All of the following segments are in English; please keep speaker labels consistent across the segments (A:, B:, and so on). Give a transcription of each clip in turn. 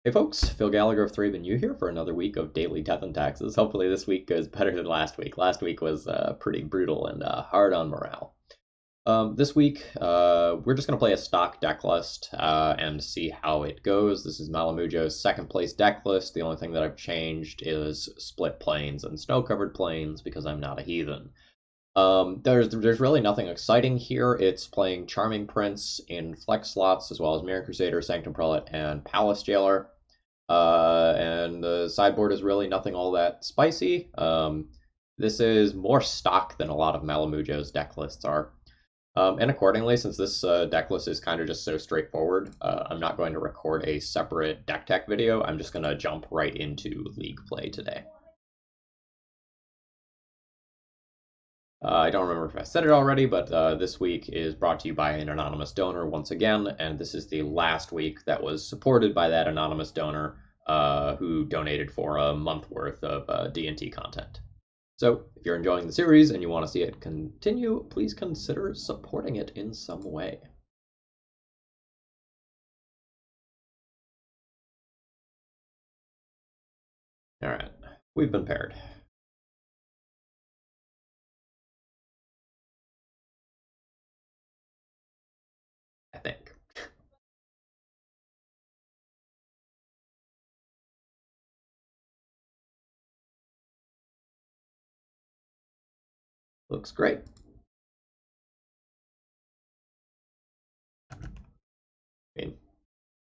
A: Hey folks, Phil Gallagher of ThrabenU here for another week of daily death and taxes. Hopefully this week goes better than last week. Last week was pretty brutal and hard on morale. This week, we're just going to play a stock deck list and see how it goes. This is Malamujo's second place deck list. The only thing that I've changed is split plains and snow-covered plains because I'm not a heathen. There's really nothing exciting here. It's playing Charming Prince in flex slots, as well as Mirror Crusader, Sanctum Prelate, and Palace Jailer. And the sideboard is really nothing all that spicy. This is more stock than a lot of Malamujo's deck lists are. And accordingly, since this deck list is kind of just so straightforward, I'm not going to record a separate deck tech video. I'm just going to jump right into League play today. I don't remember if I said it already, but this week is brought to you by an anonymous donor once again, and this is the last week that was supported by that anonymous donor who donated for a month worth of D&T content. So if you're enjoying the series and you want to see it continue, please consider supporting it in some way. All right, we've been paired. I think. Looks great. I mean,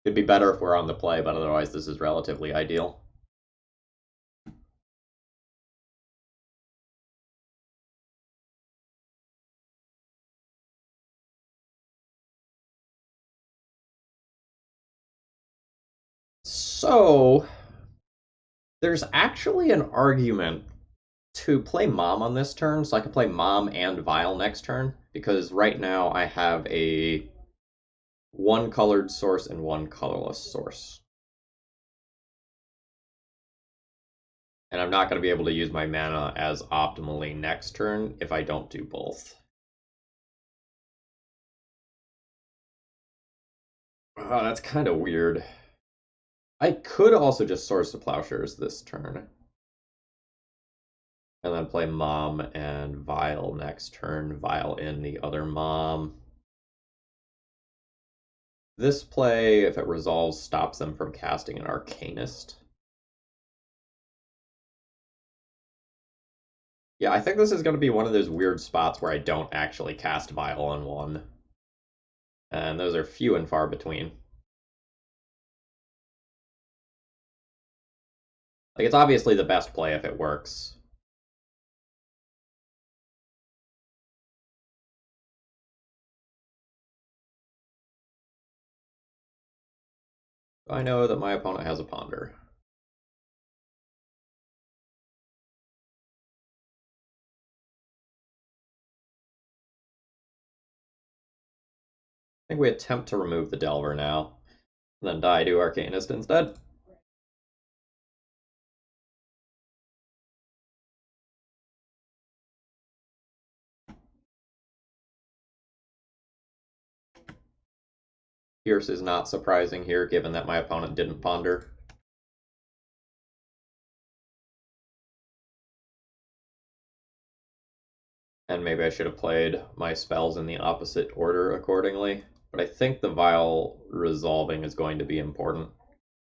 A: it'd be better if we're on the play, but otherwise this is relatively ideal. So, there's actually an argument to play Mom on this turn, so I can play Mom and Vile next turn, because right now I have a one colored source and one colorless source. And I'm not going to be able to use my mana as optimally next turn if I don't do both. That's kind of weird. I could also just source the Plowshares this turn. And then play Mom and Vile next turn, Vile in the other Mom. This play, if it resolves, stops them from casting an Arcanist. Yeah, I think this is going to be one of those weird spots where I don't actually cast Vile on one. And those are few and far between. Like, it's obviously the best play if it works. I know that my opponent has a Ponder. I think we attempt to remove the Delver now, and then die to Arcanist instead. Pierce is not surprising here, given that my opponent didn't Ponder. And maybe I should have played my spells in the opposite order accordingly. But I think the Vile resolving is going to be important.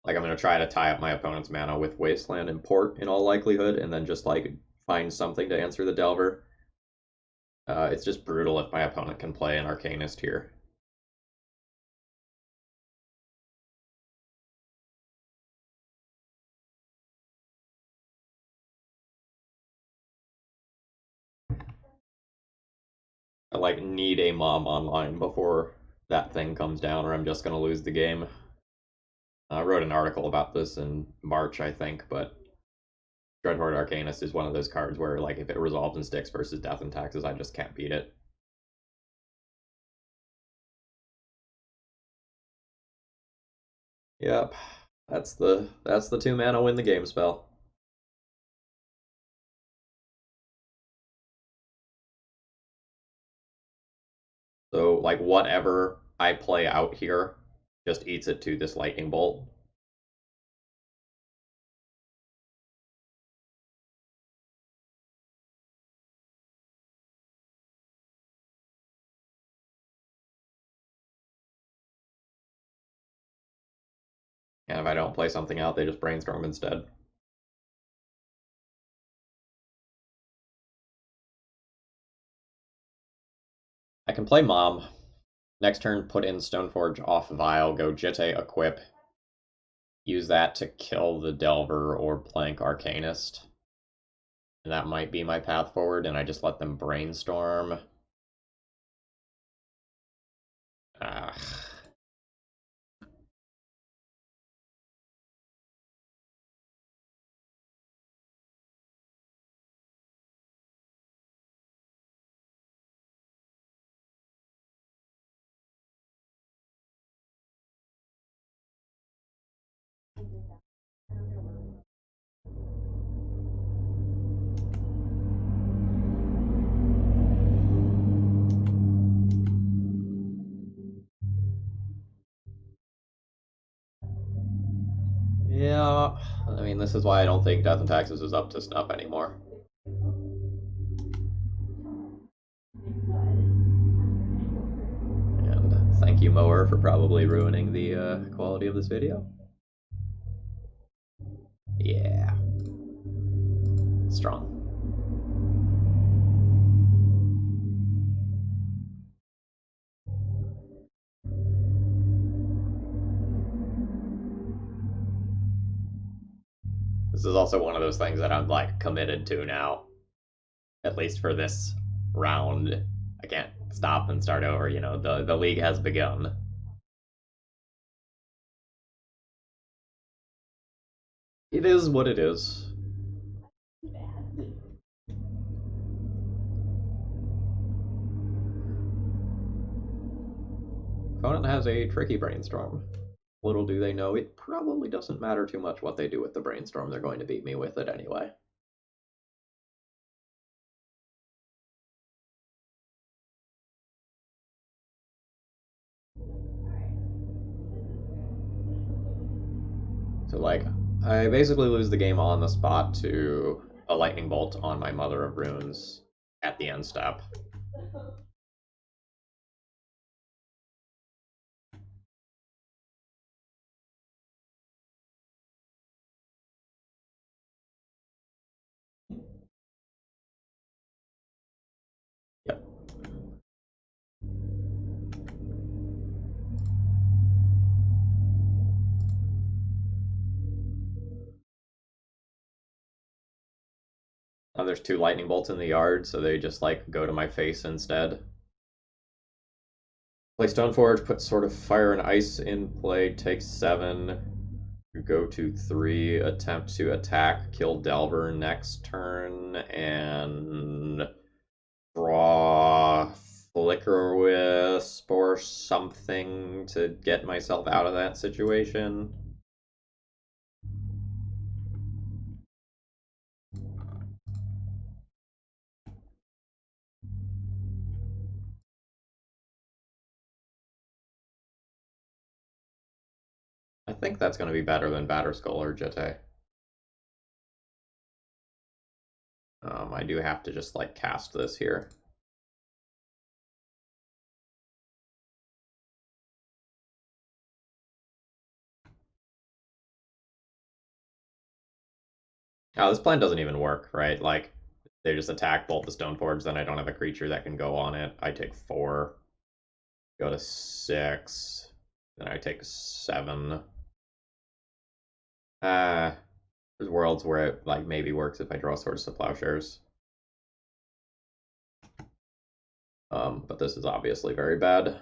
A: Like, I'm going to try to tie up my opponent's mana with Wasteland and Port in all likelihood, and then just, like, find something to answer the Delver. It's just brutal if my opponent can play an Arcanist here. I, like, need a Mom online before that thing comes down, or I'm just going to lose the game. I wrote an article about this in March, I think, but Dreadhorde Arcanist is one of those cards where, like, if it resolves and sticks versus Death and Taxes, I just can't beat it. Yep, that's the 2-mana win the game spell. So, like, whatever I play out here just eats it to this Lightning Bolt. And if I don't play something out, they just brainstorm instead. I can play Mom. Next turn, put in Stoneforge off Vial, go Jitte, equip. Use that to kill the Delver or Plank Arcanist. And that might be my path forward, and I just let them brainstorm. Ah. Yeah, I mean, this is why I don't think Death and Taxes is up to snuff anymore. And thank you, Mower, for probably ruining the quality of this video. Yeah. Strong. This is also one of those things that I'm like committed to now, at least for this round. I can't stop and start over. You know, the league has begun. It is what it is. Opponent has a tricky brainstorm. Little do they know, it probably doesn't matter too much what they do with the brainstorm. They're going to beat me with it anyway. So, like, I basically lose the game on the spot to a lightning bolt on my Mother of Runes at the end step. Yep. Now there's two lightning bolts in the yard, so they just like go to my face instead. Play Stoneforge, put Sword of Fire and Ice in play, take 7. Go to 3, attempt to attack, kill Delver next turn, and draw Flicker Wisp or something to get myself out of that situation. I think that's going to be better than Batterskull or Jitte. I do have to just like cast this here. Oh, this plan doesn't even work, right? Like, they just attack, bolt the Stoneforge, then I don't have a creature that can go on it. I take 4, go to 6, then I take 7. There's worlds where it like maybe works if I draw Swords to Plowshares. But this is obviously very bad.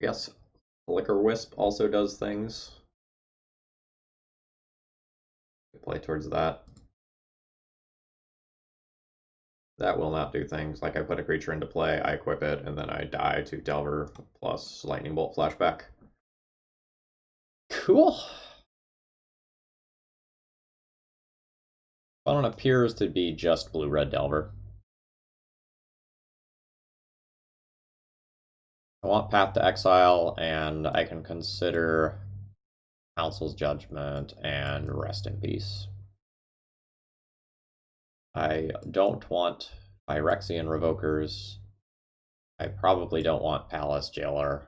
A: Yes, Flicker Wisp also does things. could play towards that. That will not do things. Like I put a creature into play, I equip it, and then I die to Delver plus Lightning Bolt flashback. Cool. One appears to be just blue-red Delver. I want Path to Exile, and I can consider Council's Judgment and Rest in Peace. I don't want Phyrexian Revokers. I probably don't want Palace Jailer.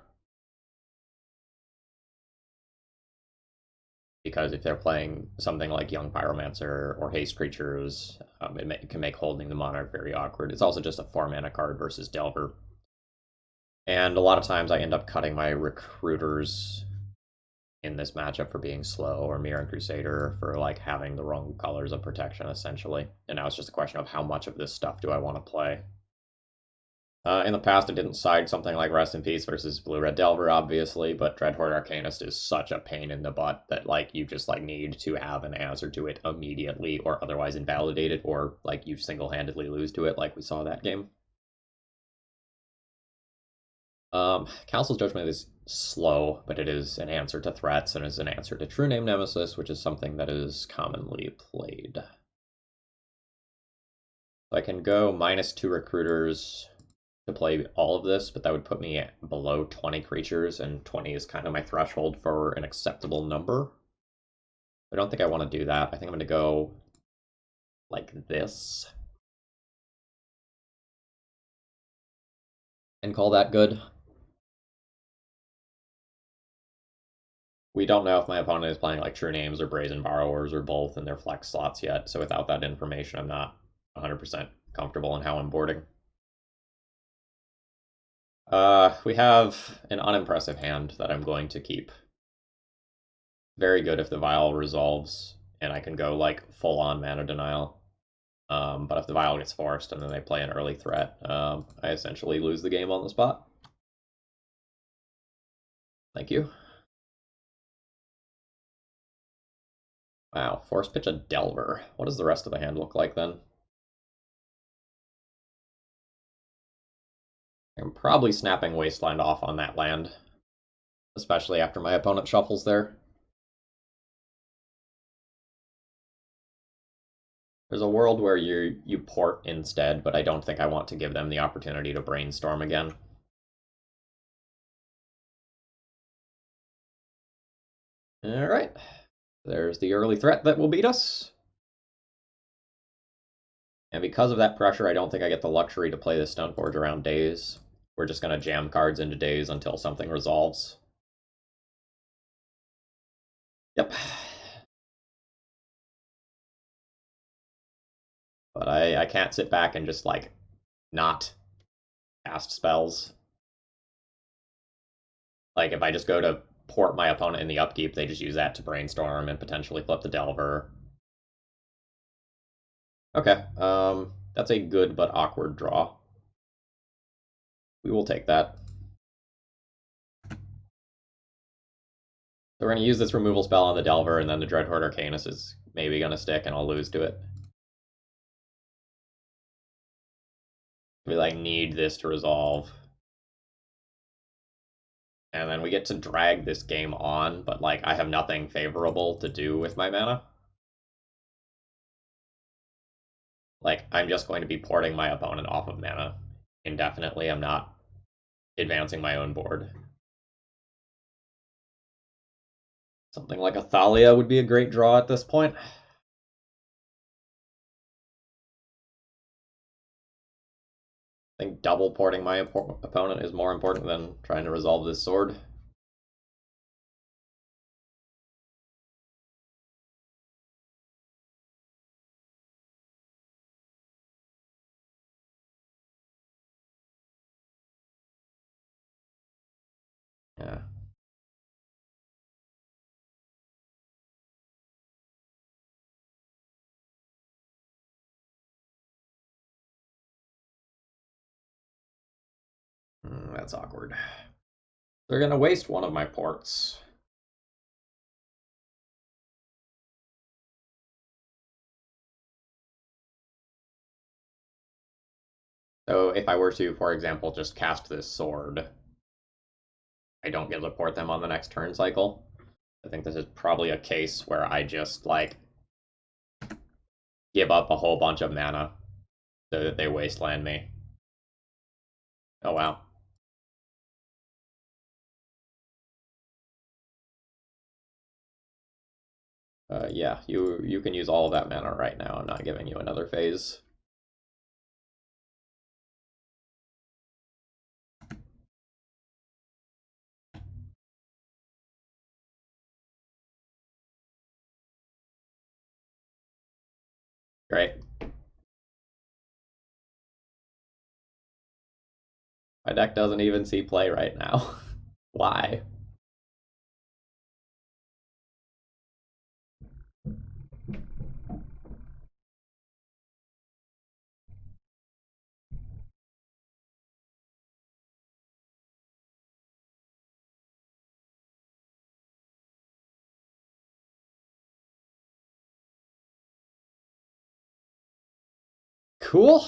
A: Because if they're playing something like Young Pyromancer or Haste Creatures, it can make holding the Monarch very awkward. It's also just a 4-mana card versus Delver. And a lot of times I end up cutting my Recruiters in this matchup for being slow, or Mirran Crusader for like having the wrong colors of protection, essentially. And now it's just a question of how much of this stuff do I want to play. In the past, I didn't side something like Rest in Peace versus Blue-Red Delver, obviously, but Dreadhorde Arcanist is such a pain in the butt that like you just like need to have an answer to it immediately, or otherwise invalidate it, or like you single-handedly lose to it, like we saw that game. Council's Judgment is slow, but it is an answer to threats and is an answer to True Name Nemesis, which is something that is commonly played. So I can go -2 Recruiters to play all of this, but that would put me below 20 creatures, and 20 is kind of my threshold for an acceptable number. I don't think I want to do that. I think I'm going to go like this and call that good. We don't know if my opponent is playing like True Names or Brazen Borrowers or both in their flex slots yet, so without that information, I'm not 100% comfortable in how I'm boarding. We have an unimpressive hand that I'm going to keep. Very good if the Vial resolves, and I can go like full-on mana denial. But if the Vial gets forced and then they play an early threat, I essentially lose the game on the spot. Thank you. Wow, force pitch a Delver. What does the rest of the hand look like then? I'm probably snapping Wasteland off on that land, especially after my opponent shuffles there. There's a world where you port instead, but I don't think I want to give them the opportunity to brainstorm again. Alright, there's the early threat that will beat us. And because of that pressure, I don't think I get the luxury to play this Stoneforge around Daze. We're just going to jam cards into Daze until something resolves. Yep. But I can't sit back and just, like, not cast spells. Like, if I just go to port my opponent in the upkeep, they just use that to brainstorm and potentially flip the Delver. Okay, that's a good but awkward draw. We will take that. So we're going to use this removal spell on the Delver, and then the Dreadhorde Arcanist is maybe going to stick, and I'll lose to it. We like need this to resolve. And then we get to drag this game on, but like I have nothing favorable to do with my mana. Like I'm just going to be porting my opponent off of mana indefinitely. I'm not advancing my own board. Something like a Thalia would be a great draw at this point. I think double porting my opponent is more important than trying to resolve this sword. Yeah. That's awkward. They're going to waste one of my ports. So if I were to, for example, just cast this sword, I don't get to port them on the next turn cycle. I think this is probably a case where I just, like, give up a whole bunch of mana so that they wasteland me. Oh wow. Yeah, you can use all of that mana right now. I'm not giving you another phase. Great. My deck doesn't even see play right now. Why? Cool.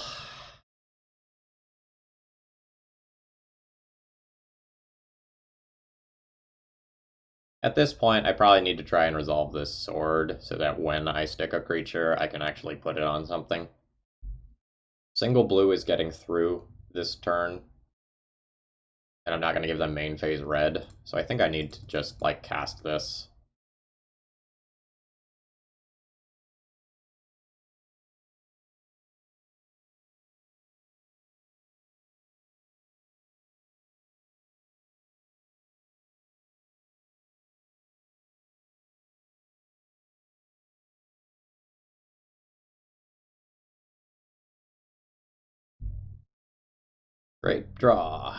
A: At this point, I probably need to try and resolve this sword so that when I stick a creature, I can actually put it on something. Single blue is getting through this turn, and I'm not going to give them main phase red, so I think I need to just, like, cast this. Great draw.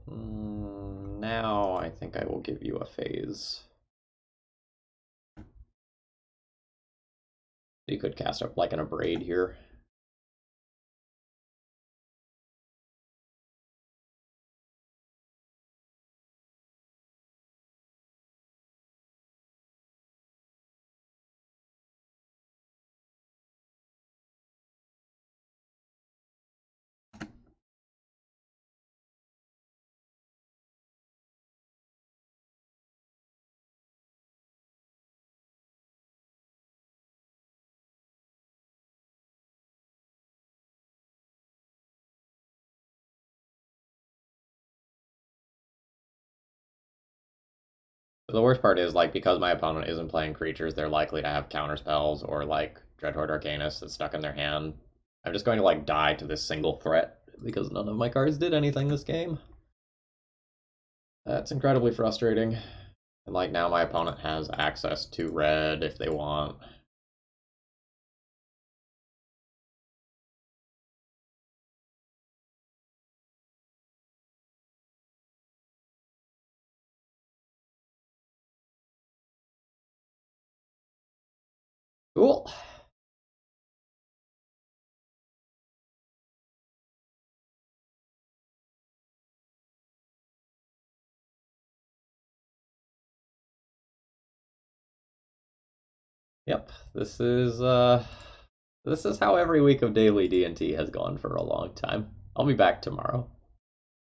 A: Now I think I will give you a phase. You could cast up like an Abrade here. The worst part is, like, because my opponent isn't playing creatures, they're likely to have counter spells or, like, Dreadhorde Arcanus that's stuck in their hand. I'm just going to, like, die to this single threat because none of my cards did anything this game. That's incredibly frustrating. And, like, now my opponent has access to red if they want. Cool. Yep, this is how every week of daily D&T has gone for a long time. I'll be back tomorrow.